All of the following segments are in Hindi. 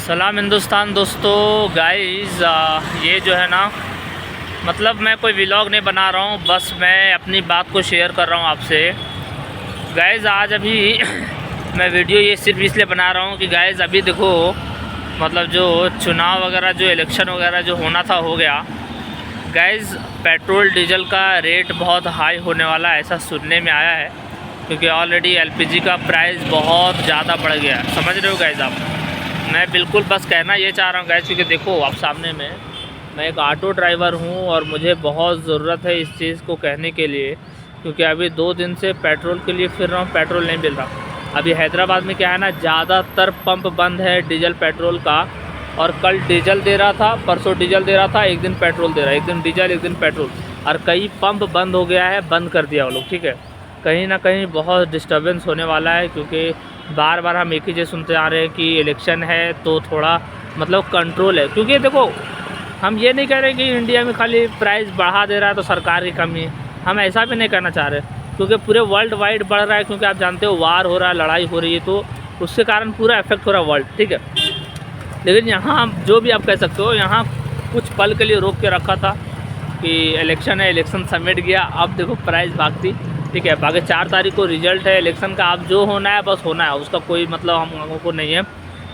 सलाम हिंदुस्तान दोस्तों। गाइस ये जो है ना, मतलब मैं कोई व्लॉग नहीं बना रहा हूँ, बस मैं अपनी बात को शेयर कर रहा हूँ आपसे। गाइस आज अभी मैं वीडियो ये सिर्फ इसलिए बना रहा हूँ कि गाइस अभी देखो, मतलब जो चुनाव वगैरह, जो इलेक्शन वगैरह जो होना था हो गया। गाइस पेट्रोल डीजल का रेट बहुत हाई होने वाला है, ऐसा सुनने में आया है, क्योंकि ऑलरेडी एलपीजी का प्राइस बहुत ज़्यादा बढ़ गया है। समझ रहे हो गाइस आप? मैं बिल्कुल बस कहना ये चाह रहा हूँ गाइस, क्योंकि देखो आप सामने में मैं एक ऑटो ड्राइवर हूँ और मुझे बहुत ज़रूरत है इस चीज़ को कहने के लिए, क्योंकि अभी 2 दिन से पेट्रोल के लिए फिर रहा हूँ, पेट्रोल नहीं मिल रहा। अभी हैदराबाद में क्या है ना, ज़्यादातर पंप बंद है डीजल पेट्रोल का, और कल डीजल दे रहा था, परसों डीजल दे रहा था, एक दिन पेट्रोल दे रहा है, एक दिन डीजल एक दिन पेट्रोल, और कई पंप बंद हो गया है, बंद कर दिया वो लोग। ठीक है, कहीं ना कहीं बहुत डिस्टर्बेंस होने वाला है, क्योंकि बार बार हम एक ही चीज़ सुनते आ रहे हैं कि इलेक्शन है तो थोड़ा मतलब कंट्रोल है। क्योंकि देखो, हम ये नहीं कह रहे कि इंडिया में खाली प्राइस बढ़ा दे रहा है तो सरकार की कमी है, हम ऐसा भी नहीं कहना चाह रहे, क्योंकि पूरे वर्ल्ड वाइड बढ़ रहा है। क्योंकि आप जानते हो वार हो रहा है, लड़ाई हो रही है, तो उसके कारण पूरा इफेक्ट हो रहा है वर्ल्ड। ठीक है, लेकिन यहाँ जो भी आप कह सकते हो, यहाँ कुछ पल के लिए रोक के रखा था कि इलेक्शन है, इलेक्शन समेट गया, अब देखो प्राइस भागती। ठीक है, बाकी 4 तारीख को रिजल्ट है इलेक्शन का, अब जो होना है बस होना है, उसका कोई मतलब हम लोगों को नहीं है।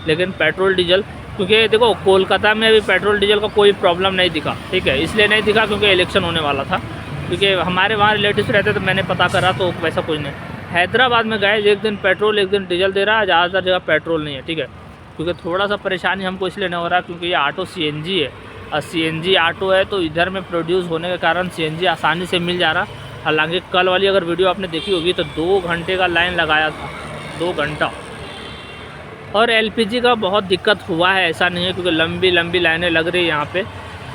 लेकिन पेट्रोल डीजल, क्योंकि देखो कोलकाता में अभी पेट्रोल डीजल का कोई प्रॉब्लम नहीं दिखा। ठीक है, इसलिए नहीं दिखा क्योंकि इलेक्शन होने वाला था, क्योंकि हमारे वहाँ रिलेटिव्स रहते तो मैंने पता करा तो वैसा कुछ नहीं। हैदराबाद में गए, एक दिन पेट्रोल एक दिन डीजल दे रहा है, ज़्यादातर जगह पेट्रोल नहीं है। ठीक है, क्योंकि थोड़ा सा परेशानी हमको इसलिए नहीं हो रहा क्योंकि ये ऑटो सीएनजी है, और सीएनजी ऑटो है तो इधर में प्रोड्यूस होने के कारण सीएनजी आसानी से मिल जा रहा। हालांकि कल वाली अगर वीडियो आपने देखी होगी तो 2 घंटे का लाइन लगाया था, 2 घंटा। और एलपीजी का बहुत दिक्कत हुआ है, ऐसा नहीं है, क्योंकि लंबी लंबी लाइनें लग रही है यहाँ पे।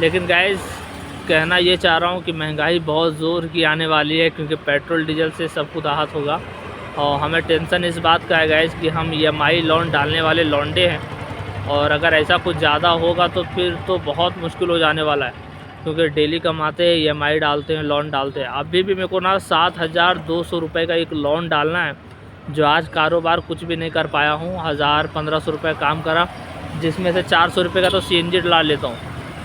लेकिन गाइस कहना ये चाह रहा हूँ कि महंगाई बहुत ज़ोर की आने वाली है, क्योंकि पेट्रोल डीजल से सब कुछ राहत होगा। और हमें टेंशन इस बात का है गाइस कि हम EMI लोन डालने वाले लौंडे हैं, और अगर ऐसा कुछ ज़्यादा होगा तो फिर तो बहुत मुश्किल हो जाने वाला है, क्योंकि डेली कमाते हैं, EMI डालते हैं, लोन डालते हैं। अभी भी मेरे को ना 7,200 रुपये का एक लोन डालना है, जो आज कारोबार कुछ भी नहीं कर पाया हूँ। 1,000-1,500 रुपये काम करा, जिसमें से 400 रुपये का तो CNG डाल लेता हूँ,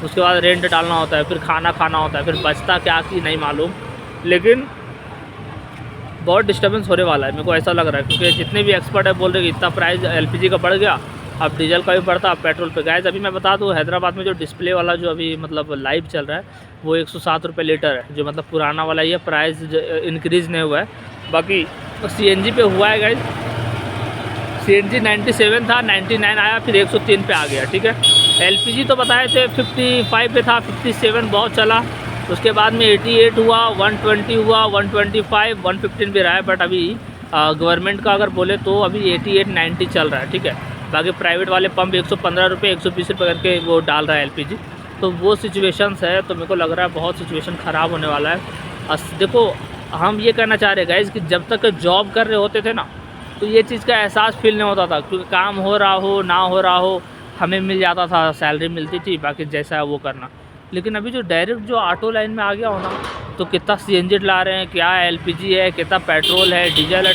उसके बाद रेंट डालना होता है, फिर खाना खाना होता है, फिर बचता क्या कि नहीं मालूम। लेकिन बहुत डिस्टर्बेंस होने वाला है, मेरे को ऐसा लग रहा है, क्योंकि जितने भी एक्सपर्ट है बोल रहे कि इतना प्राइस एलपीजी का बढ़ गया, अब डीजल का भी बढ़ता, अब पेट्रोल पे। गाइस अभी मैं बता दूं, हैदराबाद में जो डिस्प्ले वाला जो अभी मतलब लाइव चल रहा है वो 107 रुपये लीटर है, जो मतलब पुराना वाला ही है, प्राइस इंक्रीज़ नहीं हुआ है। बाकी CNG पे हुआ है गाइस, CNG 97 था, 99 आया, फिर 103 पे आ गया। ठीक है, एलपीजी तो बताए थे 55 पे था, 57 बहुत चला, उसके बाद में 88 हुआ, 120 हुआ, 125, 115 भी रहा है। बट अभी गवर्नमेंट का अगर बोले तो अभी 88-90 चल रहा है। ठीक है, बाकी प्राइवेट वाले पंप 115 रुपये, 120 रुपये करके वो डाल रहा है एलपीजी। तो वो सिचुएशंस है, तो मेरे को लग रहा है बहुत सिचुएशन ख़राब होने वाला है। देखो हम ये कहना चाह रहे हैं गाइस कि जब तक जॉब कर रहे होते थे ना, तो ये चीज़ का एहसास फील नहीं होता था, क्योंकि काम हो रहा हो ना हो रहा हो हमें मिल जाता था, सैलरी मिलती थी, बाकी जैसा है वो करना। लेकिन अभी जो डायरेक्ट जो ऑटो लाइन में आ गया हो ना, तो कितना CNG ला रहे हैं, क्या एलपीजी है, कितना पेट्रोल है, डीजल है,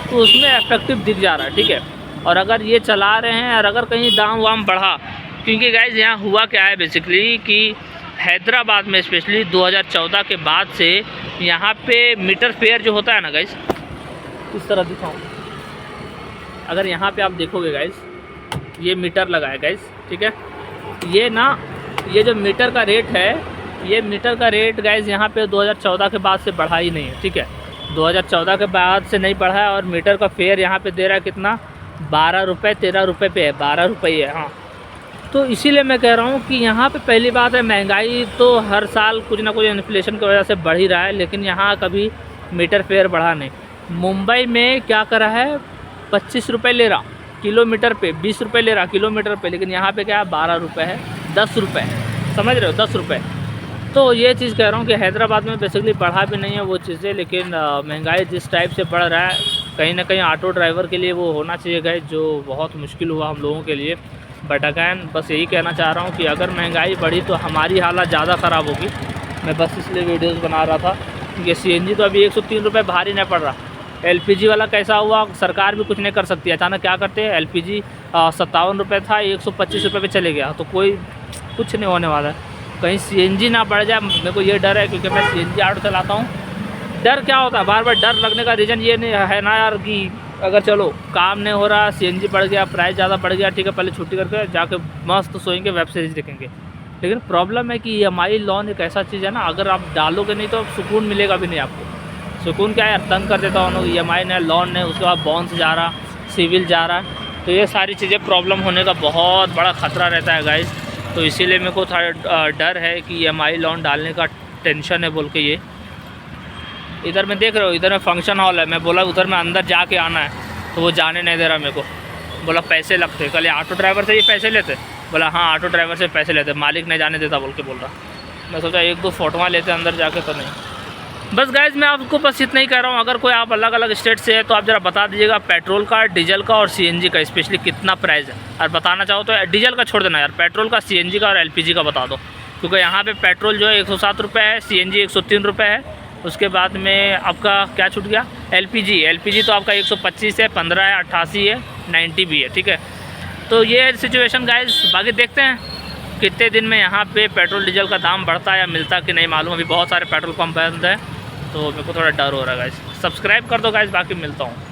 तो उसमें इफेक्टिव दिख जा रहा है। ठीक है, और अगर ये चला रहे हैं और अगर कहीं दाम वाम बढ़ा, क्योंकि गाइस यहाँ हुआ क्या है बेसिकली कि हैदराबाद में स्पेशली 2014 के बाद से यहाँ पे मीटर फेयर जो होता है ना गाइस, इस तरह दिखाऊँ, अगर यहाँ पे आप देखोगे गाइस, ये मीटर लगा है गाइस। ठीक है, ये ना, ये जो मीटर का रेट है, ये मीटर का रेट गाइस यहाँ पे 2014 के बाद से बढ़ा ही नहीं है। ठीक है, 2014 के बाद से नहीं बढ़ा है, और मीटर का फेयर यहाँ पे दे रहा है कितना, 12 रुपये 13 रुपये पे है, 12 रुपये है। हाँ, तो इसीलिए मैं कह रहा हूँ कि यहाँ पे पहली बात है, महंगाई तो हर साल कुछ ना कुछ इन्फ्लेशन की वजह से बढ़ ही रहा है, लेकिन यहाँ कभी मीटर फेयर बढ़ा नहीं। मुंबई में क्या करा है, 25 रुपये ले रहा किलोमीटर पे, 20 रुपये ले रहा किलोमीटर पे, लेकिन यहाँ पे क्या है, 12 रुपये है, 10 रुपये, समझ रहे हो, 10 रुपये। तो ये चीज़ कह रहा हूँ कि हैदराबाद में बेसिकली बढ़ा भी नहीं है वो चीज़ें, लेकिन महंगाई जिस टाइप से बढ़ रहा है, कहीं ना कहीं ऑटो ड्राइवर के लिए वो होना चाहिए गाइस, जो बहुत मुश्किल हुआ हम लोगों के लिए। बट अगैन बस यही कहना चाह रहा हूँ कि अगर महंगाई बढ़ी तो हमारी हालत ज़्यादा ख़राब होगी। मैं बस इसलिए वीडियोज़ बना रहा था, क्योंकि CNG तो अभी 103 रुपये भारी नहीं पड़ रहा। एलपीजी वाला कैसा हुआ, सरकार भी कुछ नहीं कर सकती। अचानक क्या करते हैं, एलपीजी 57 रुपये था, 125 रुपये पे चले गया। तो कोई कुछ नहीं होने वाला है, कहीं CNG ना बढ़ जाए, मेरे को ये डर है, क्योंकि मैं CNG ऑटो चलाता हूँ। डर क्या होता है, बार बार डर लगने का रीज़न ये नहीं है ना यार कि अगर चलो काम नहीं हो रहा, CNG बढ़ गया, प्राइस ज़्यादा बढ़ गया, ठीक है पहले छुट्टी करके जाके मस्त सोएंगे, वेब सीरीज देखेंगे। लेकिन प्रॉब्लम है कि EMI लोन एक ऐसा चीज़ है ना, अगर आप डालोगे नहीं तो सुकून मिलेगा भी नहीं आपको। सुकून क्या है यार, तंग कर देता हूँ, EMI ने, लोन ने, उसके बाद बाउंस जा रहा, सिविल जा रहा, तो ये सारी चीज़ें प्रॉब्लम होने का बहुत बड़ा ख़तरा रहता है गाइस। तो इसीलिए मेरे को थोड़ा डर है कि EMI लोन डालने का टेंशन है बोल के। ये इधर मैं देख रहा हूँ, इधर में फंक्शन हॉल है, मैं बोला उधर में अंदर जाके आना है, तो वो जाने नहीं दे रहा मेरे को। बोला पैसे लगते, कल ऑटो ड्राइवर से ही पैसे लेते, बोला हाँ ऑटो ड्राइवर से पैसे लेते, मालिक नहीं जाने देता बोल के बोल रहा। मैं सोचा एक दो फोटोआँ लेते अंदर जाके, तो नहीं। बस गाइज मैं आपको बस इतना ही कह रहा हूँ, अगर कोई आप अलग अलग स्टेट से है तो आप ज़रा बता दीजिएगा पेट्रोल का, डीजल का और CNG का स्पेशली कितना प्राइस है। और बताना चाहो तो डीजल का छोड़ देना यार, पेट्रोल का, CNG का और LPG का बता दो, क्योंकि यहाँ पे पेट्रोल जो है 107 रुपये है, CNG 103 रुपये है। उसके बाद में आपका क्या छूट गया, LPG तो आपका 125 है, 15 है, 88 है, 90 भी है, ठीक है। तो ये सिचुएशन गाइज, बाकी देखते हैं कितने दिन में यहाँ पे पेट्रोल डीजल का दाम बढ़ता है या मिलता कि नहीं मालूम। अभी बहुत सारे पेट्रोल पंप बंद है, तो मेरे को थोड़ा डर हो रहा है गाइज। सब्सक्राइब कर दो गाइज, बाकी मिलता हूँ।